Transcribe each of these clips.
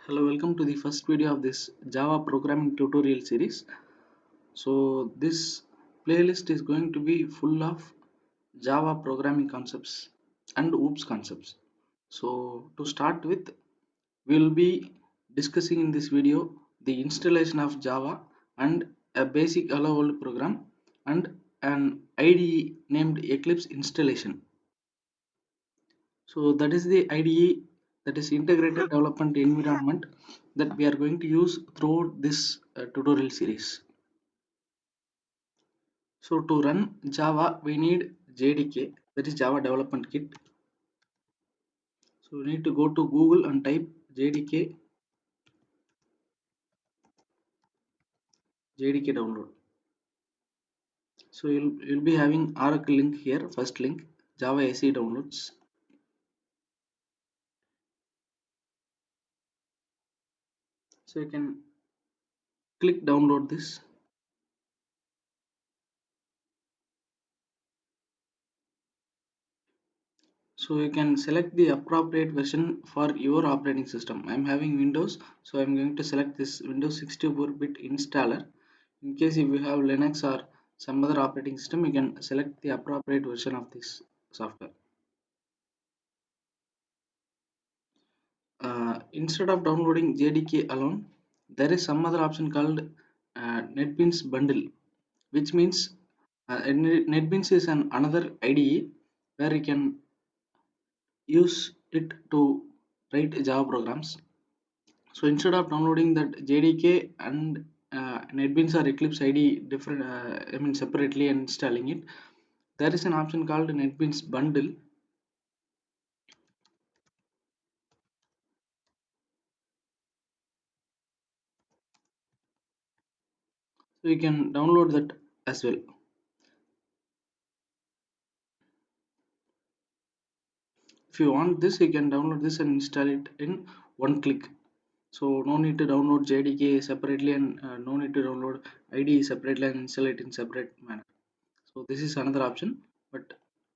Hello, welcome to the first video of this Java programming tutorial series. So this playlist is going to be full of Java programming concepts and OOPS concepts. So to start with, we will be discussing in this video the installation of Java and a basic hello world program and an IDE named Eclipse installation. So that is the IDE, that is integrated development environment, that we are going to use throughout this tutorial series. So to run Java we need JDK, that is Java Development Kit. So we need to go to Google and type JDK download. So you'll be having Oracle link here, first link, Java SE downloads. So you can click download this. So you can select the appropriate version for your operating system. I'm having Windows, so I'm going to select this Windows 64-bit installer. In case if you have Linux or some other operating system, you can select the appropriate version of this software. Instead of downloading JDK alone, there is some other option called NetBeans bundle, which means NetBeans is another IDE where you can use it to write Java programs. So instead of downloading that JDK and NetBeans or Eclipse IDE different, separately and installing it, there is an option called NetBeans bundle. So you can download that as well. If you want this, you can download this and install it in one click. So no need to download JDK separately and no need to download IDE separately and install it in separate manner. So this is another option, but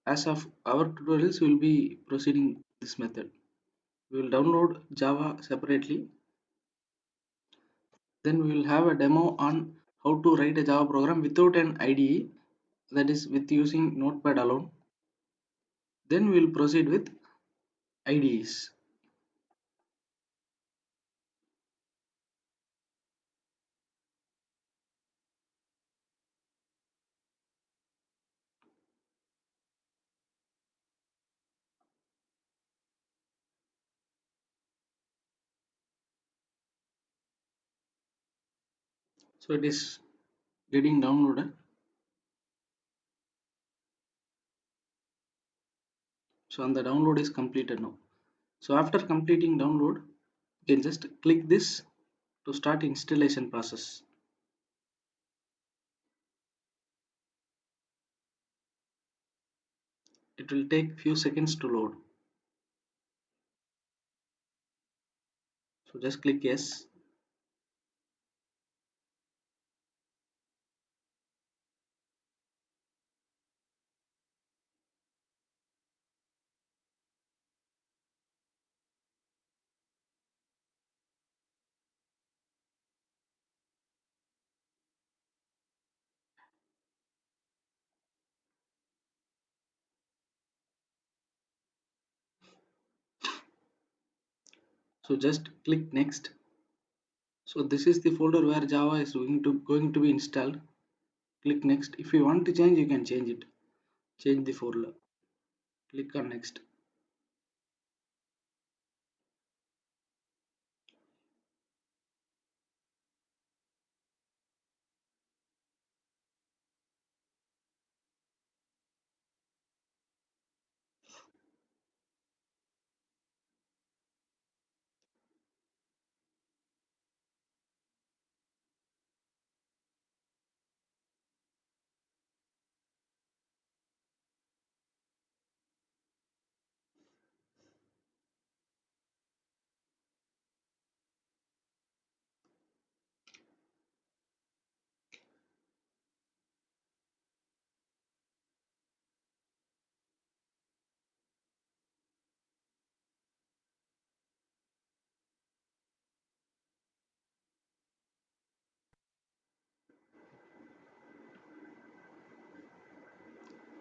as of our tutorials, we will be proceeding this method. We will download Java separately. Then we will have a demo on how to write a Java program without an IDE, that is with using Notepad alone. Then we will proceed with IDEs. So it is getting downloaded. So and the download is completed now. So after completing download, you can just click this to start installation process. It will take few seconds to load. So just click yes. So just click next. So this is the folder where Java is going to be installed. Click next. If you want to change, you can change it. Change the folder. Click on next.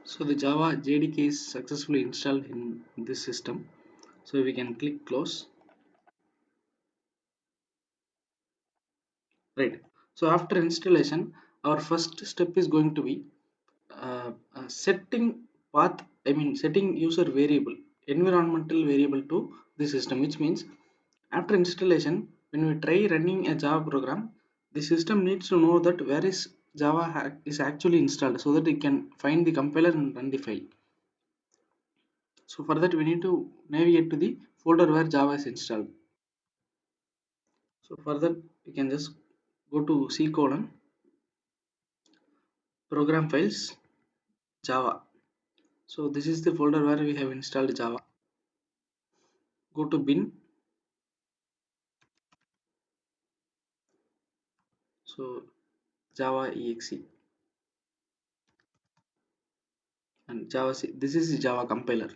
So the Java JDK is successfully installed in this system. So we can click close. Right. So after installation, our first step is going to be setting path. I mean setting user variable, environmental variable to the system, which means after installation, when we try running a Java program, the system needs to know that where is is actually installed, so that it can find the compiler and run the file. So for that we need to navigate to the folder where Java is installed. So for that we can just go to C colon program files Java. So this is the folder where we have installed Java. Go to bin. So Java exe and Java C. This is the Java compiler.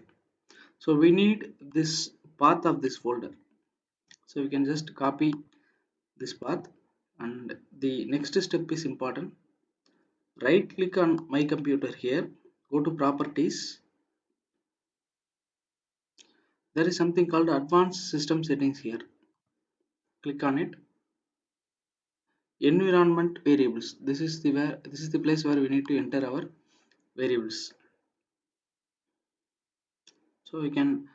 So we need this path of this folder. So we can just copy this path, and the next step is important. Right click on my computer here, go to properties. There is something called advanced system settings here. Click on it. Environment variables. This is the place where we need to enter our variables. So we can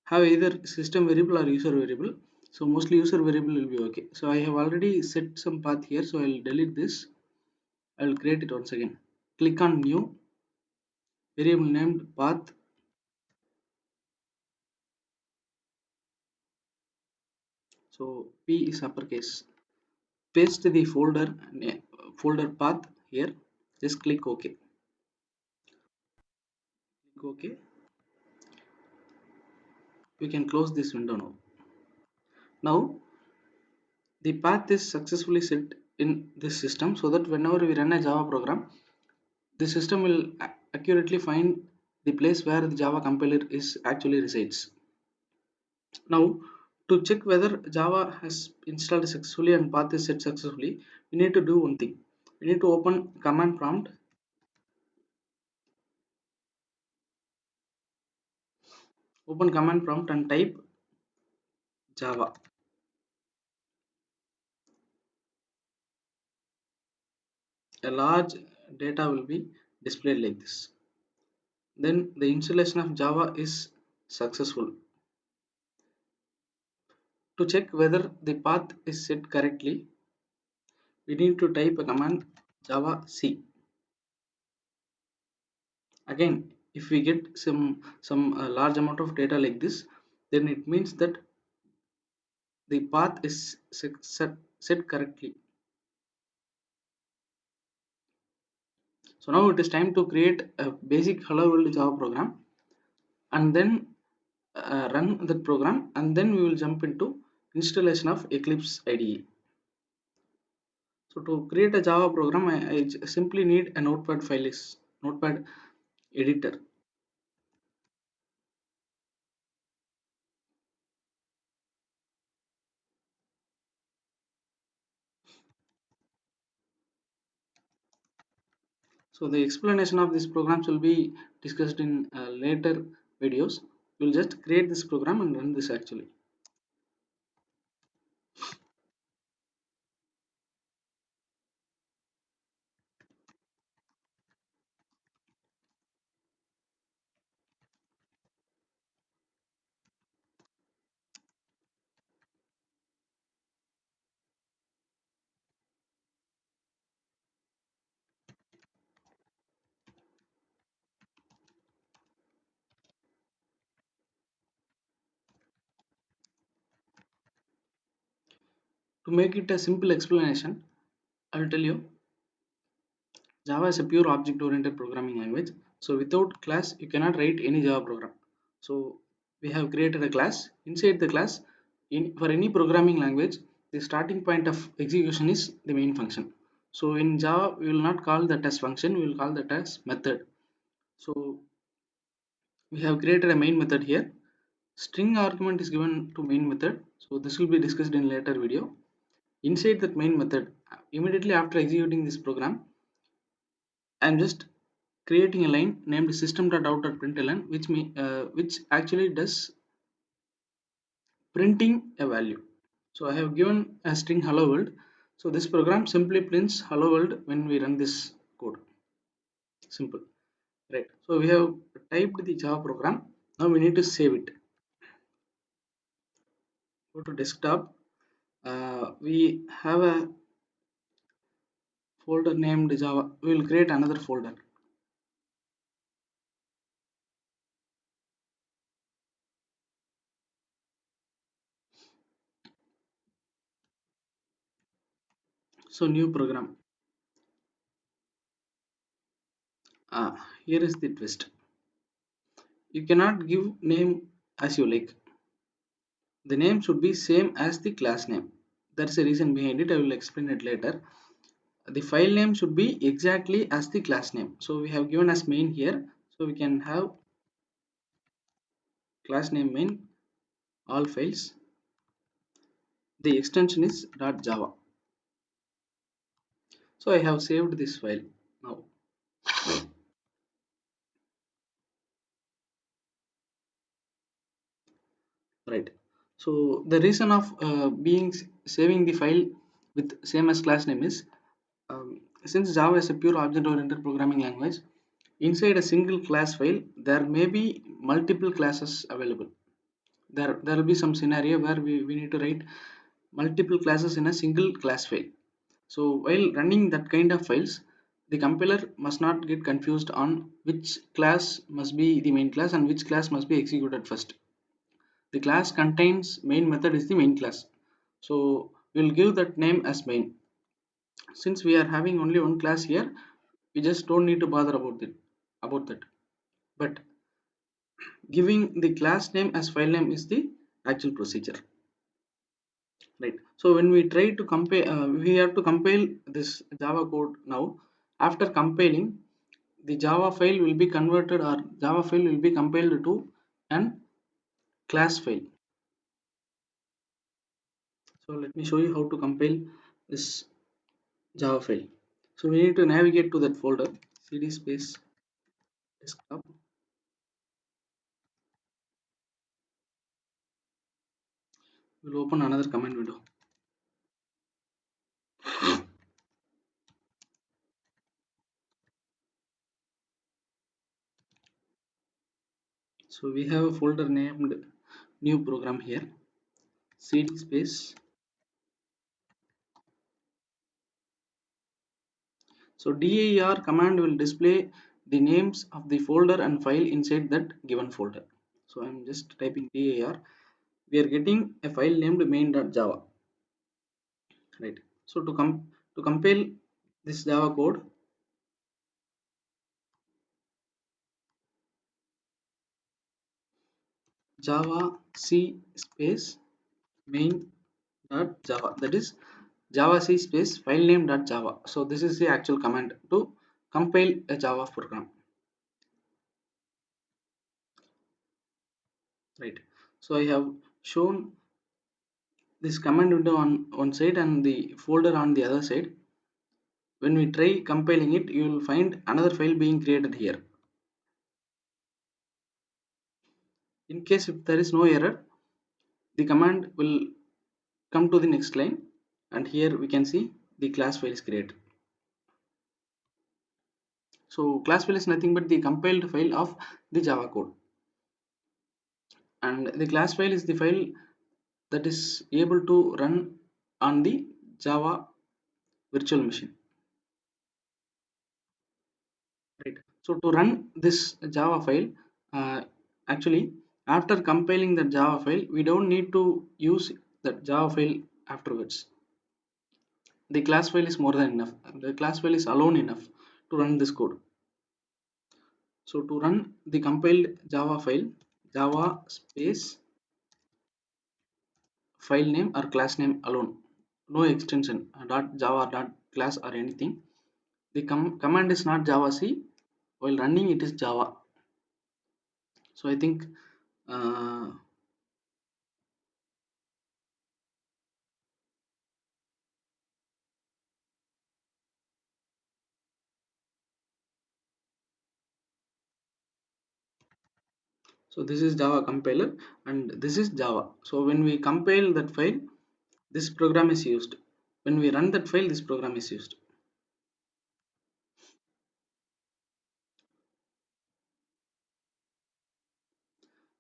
have either system variable or user variable. So mostly user variable will be okay. So I have already set some path here, so I'll delete this. I'll create it once again. Click on new variable named path. So P is uppercase. Paste the folder path here. Just click OK. Click OK. We can close this window now. Now the path is successfully set in this system, so that whenever we run a Java program, the system will accurately find the place where the Java compiler is actually resides. Now, to check whether Java has installed successfully and path is set successfully, we need to do one thing. We need to open command prompt. Open command prompt and type Java. A large data will be displayed like this. Then the installation of Java is successful. To check whether the path is set correctly, we need to type a command Java C. Again, if we get some large amount of data like this, then it means that the path is set correctly. So now it is time to create a basic hello world Java program, and then run that program, and then we will jump into installation of Eclipse IDE. So to create a Java program, I simply need a notepad editor. So the explanation of these programs will be discussed in later videos. We'll just create this program and run this actually. To make it a simple explanation, I will tell you Java is a pure object oriented programming language. So without class, you cannot write any Java program. So we have created a class. Inside the class, for any programming language, the starting point of execution is the main function. So in Java, we will not call that as function, we will call that as method. So we have created a main method here. String argument is given to main method. So this will be discussed in later video. Inside that main method, immediately after executing this program, I am just creating a line named system.out.println, which actually does printing a value. So I have given a string hello world. So this program simply prints hello world when we run this code. Simple, right? So we have typed the Java program. Now we need to save it. Go to desktop. We have a folder named Java. We will create another folder. So new program. Here is the twist. You cannot give name as you like. The name should be same as the class name. That's the reason behind it. I will explain it later. The file name should be exactly as the class name. So we have given as main here. So we can have class name main, all files. The extension is .java. So I have saved this file now. Right. So the reason of being saving the file with same as class name is, since Java is a pure object-oriented programming language, inside a single class file there may be multiple classes available. There will be some scenario where we need to write multiple classes in a single class file. So while running that kind of files, the compiler must not get confused on which class must be the main class and which class must be executed first. The class contains main method is the main class. So we'll give that name as main. Since we are having only one class here, we just don't need to bother about that. But giving the class name as file name is the actual procedure. Right. So when we try to compare, we have to compile this Java code now. After compiling, the Java file will be converted, or Java file will be compiled to an class file. So let me show you how to compile this Java file. So we need to navigate to that folder, cd space desktop. We'll open another command window. So we have a folder named new program here, cd space. So dir command will display the names of the folder and file inside that given folder. So I'm just typing dir. We are getting a file named main.java, right? So to compile this Java code, Java C space main.java, that is Java C space file name.java. So this is the actual command to compile a Java program, right? So I have shown this command window on one side and the folder on the other side. When we try compiling it, you will find another file being created here. In case if there is no error, the command will come to the next line, and here we can see the class file is created. So class file is nothing but the compiled file of the Java code, and the class file is the file that is able to run on the Java virtual machine, right? So to run this Java file, actually after compiling the Java file, we don't need to use that Java file afterwards. The class file is more than enough. The class file is alone enough to run this code. So to run the compiled Java file, Java space file name or class name alone, no extension dot Java dot class or anything. The command is not Java C. While running, it is Java. So I think uh, So this is Java compiler and this is Java. So when we compile that file, this program is used. When we run that file, this program is used.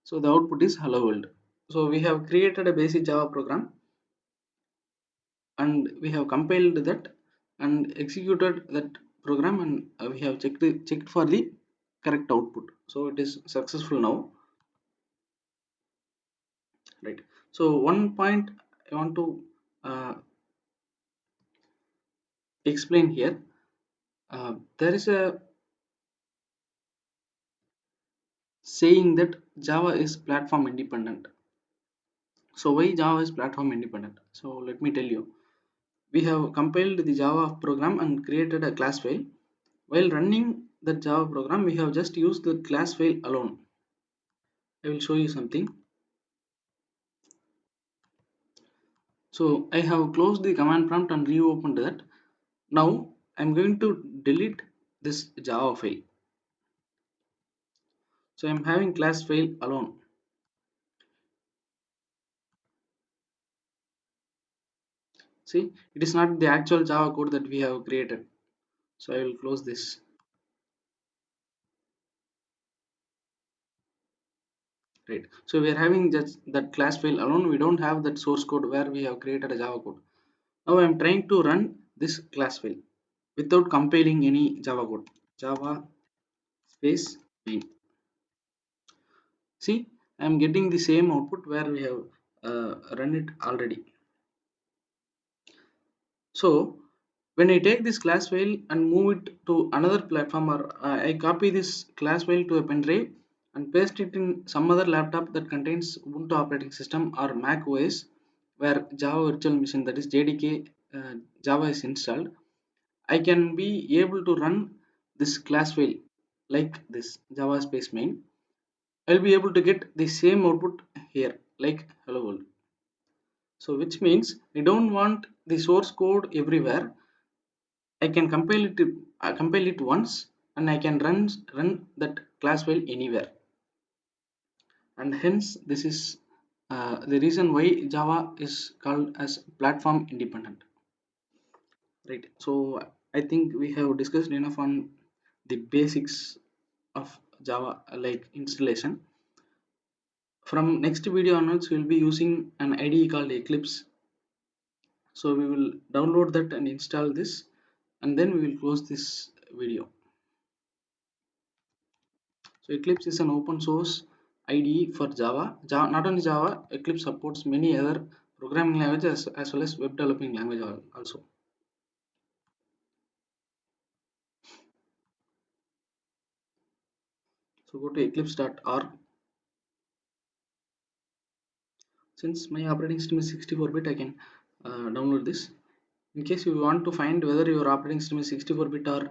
So the output is hello world. So we have created a basic Java program and we have compiled that and executed that program, and we have checked for the correct output. So it is successful now, right? So one point I want to uh, explain here. There is a saying that Java is platform independent. So why Java is platform independent? So let me tell you. We have compiled the Java program and created a class file. While running the Java program, we have just used the class file alone. I will show you something. So I have closed the command prompt and reopened that. Now I'm going to delete this Java file. So I'm having class file alone. See, it is not the actual Java code that we have created. So I will close this. Right. So we are having just that class file alone. We don't have that source code where we have created a Java code. Now I'm trying to run this class file without compiling any Java code. Java space main. See, I'm getting the same output where we have run it already. So when I take this class file and move it to another platform, or I copy this class file to a pen drive and paste it in some other laptop that contains Ubuntu operating system or Mac OS, where Java Virtual Machine, that is JDK Java is installed, I can be able to run this class file like this Java space main. I'll be able to get the same output here like hello world. So which means I don't want the source code everywhere. I can compile it once, and I can run that class file anywhere. And hence this is the reason why Java is called as platform independent. Right. So I think we have discussed enough on the basics of Java, like installation. From next video onwards, we'll be using an IDE called Eclipse. So we will download that and install this, and then we will close this video. So Eclipse is an open source IDE for Java. Not only Java, Eclipse supports many other programming languages as well as web developing language also. So go to eclipse.org. Since my operating system is 64-bit, I can download this. In case you want to find whether your operating system is 64-bit or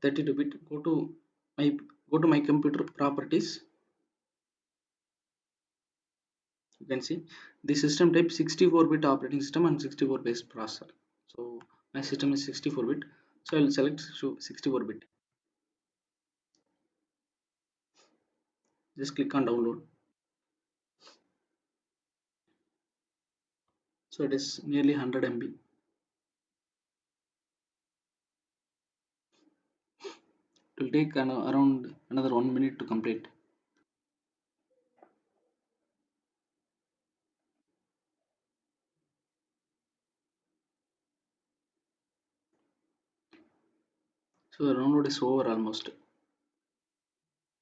32-bit, go to my computer properties. You can see the system type 64-bit operating system and 64-bit processor. So my system is 64-bit, so I will select 64-bit. Just click on download. So it is nearly 100 MB. It will take around another 1 minute to complete. So the download is over almost.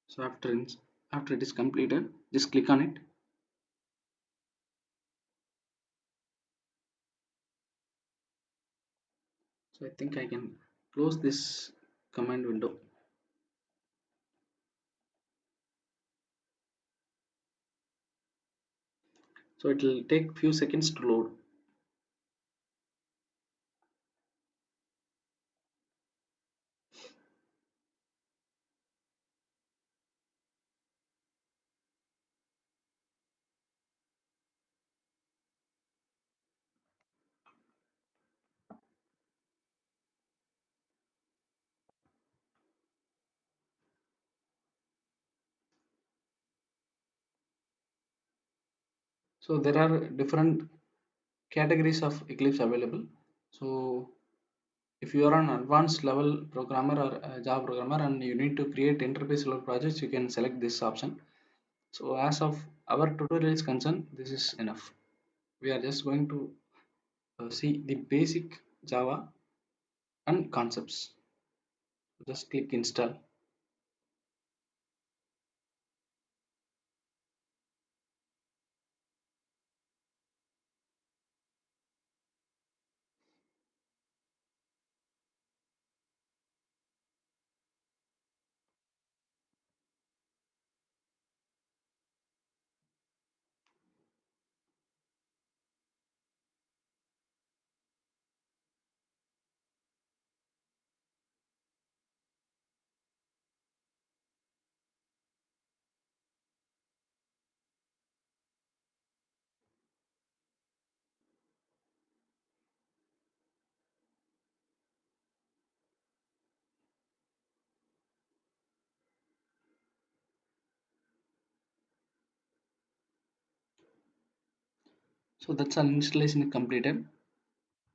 So after it is completed, just click on it. So I think I can close this command window. So it will take few seconds to load. So there are different categories of Eclipse available. So if you are an advanced level programmer or a Java programmer and you need to create enterprise level projects, you can select this option. So as of our tutorial is concerned, this is enough. We are just going to see the basic Java and concepts. Just click install. So that's an installation completed.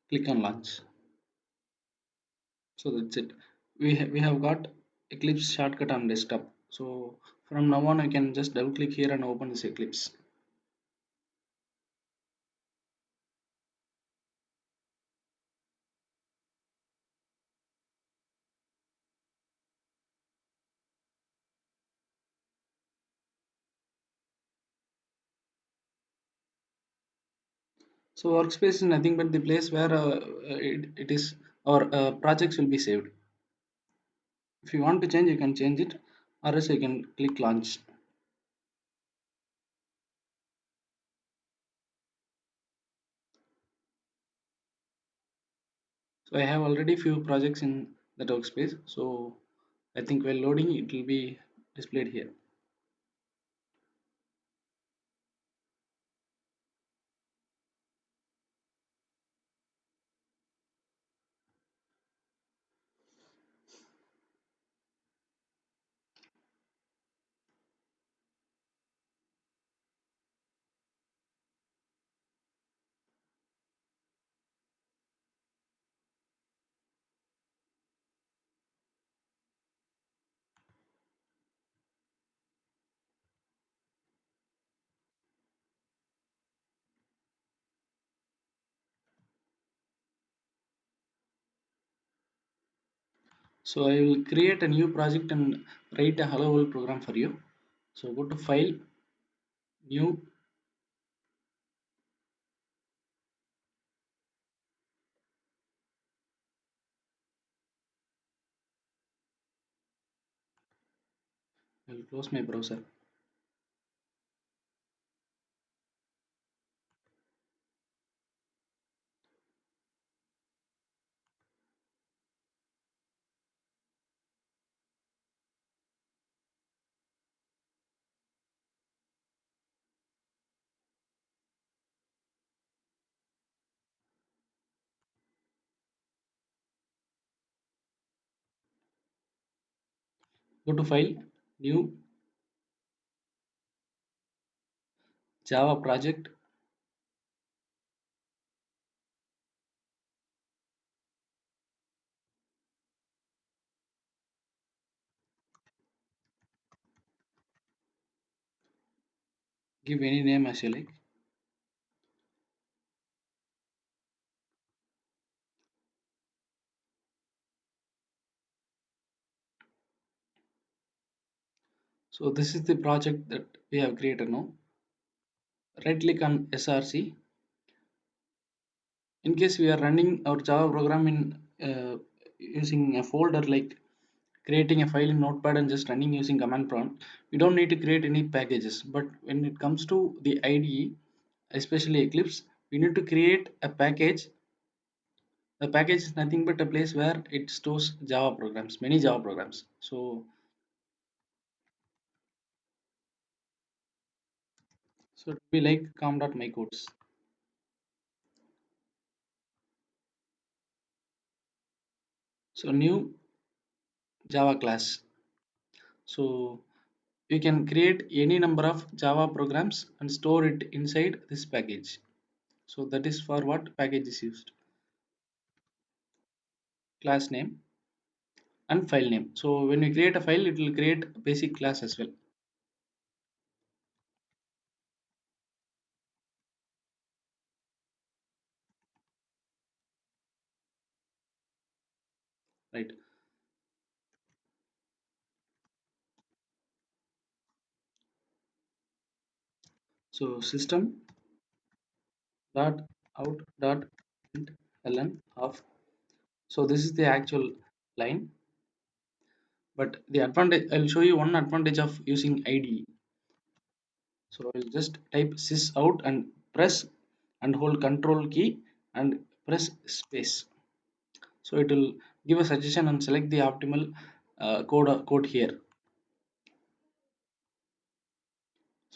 Click on launch. So that's it. We have got Eclipse shortcut on desktop. So from now on, I can just double click here and open this Eclipse. So workspace is nothing but the place where it is our projects will be saved. If you want to change, you can change it, or else you can click launch. So I have already few projects in that workspace. So I think while loading, it will be displayed here. So I will create a new project and write a hello world program for you. So go to file, new, I will close my browser. Go to file, new, Java project. Give any name as you like. So this is the project that we have created now. Right click on SRC. In case we are running our Java program in using a folder, like creating a file in Notepad and just running using command prompt, we don't need to create any packages. But when it comes to the IDE, especially Eclipse, we need to create a package. The package is nothing but a place where it stores Java programs, many Java programs. So it will be like com.mycodes. So new Java class. So you can create any number of Java programs and store it inside this package. So that is for what package is used. Class name and file name. So when we create a file, it will create basic class as well. Right. So system dot out dot println of. So this is the actual line, but the advantage, I'll show you one advantage of using IDE. So I'll just type sys out and press and hold control key and press space. So it will give a suggestion and select the optimal code here.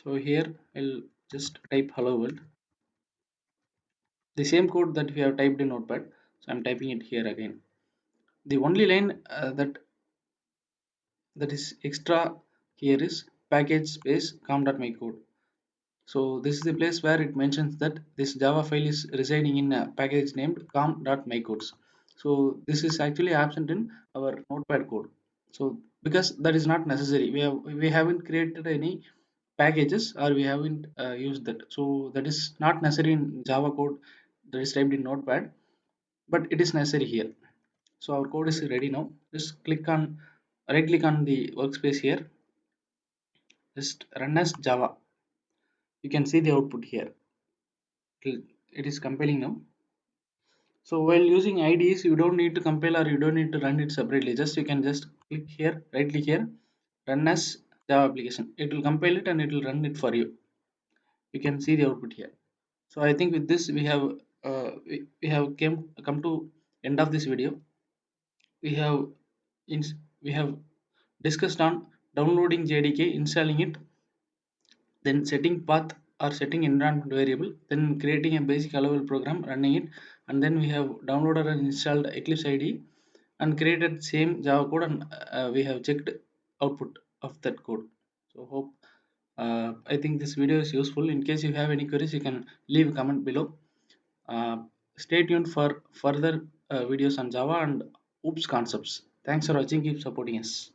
So here I'll just type hello world, the same code that we have typed in notepad. So I'm typing it here again. The only line that is extra here is package space com.mycode. So this is the place where it mentions that this Java file is residing in a package named com.mycodes. So this is actually absent in our notepad code. So because that is not necessary, we haven't created any packages or we haven't used that. So that is not necessary in Java code that is typed in notepad, but it is necessary here. So our code is ready now. Just right click on the workspace here, just run as Java. You can see the output here. It is compiling now. So while using IDEs, you don't need to compile or you don't need to run it separately. Just you can just click here, right click here, run as Java application. It will compile it and it will run it for you. You can see the output here. So I think with this we have come to end of this video. We have we have discussed on downloading JDK, installing it, then setting path or setting environment variable, then creating a basic allowable program, running it, and then we have downloaded and installed Eclipse IDE and created same Java code, and we have checked output of that code. So hope I think this video is useful. In case you have any queries, you can leave a comment below. uh, Stay tuned for further videos on Java and OOPS concepts. Thanks for watching. Keep supporting us.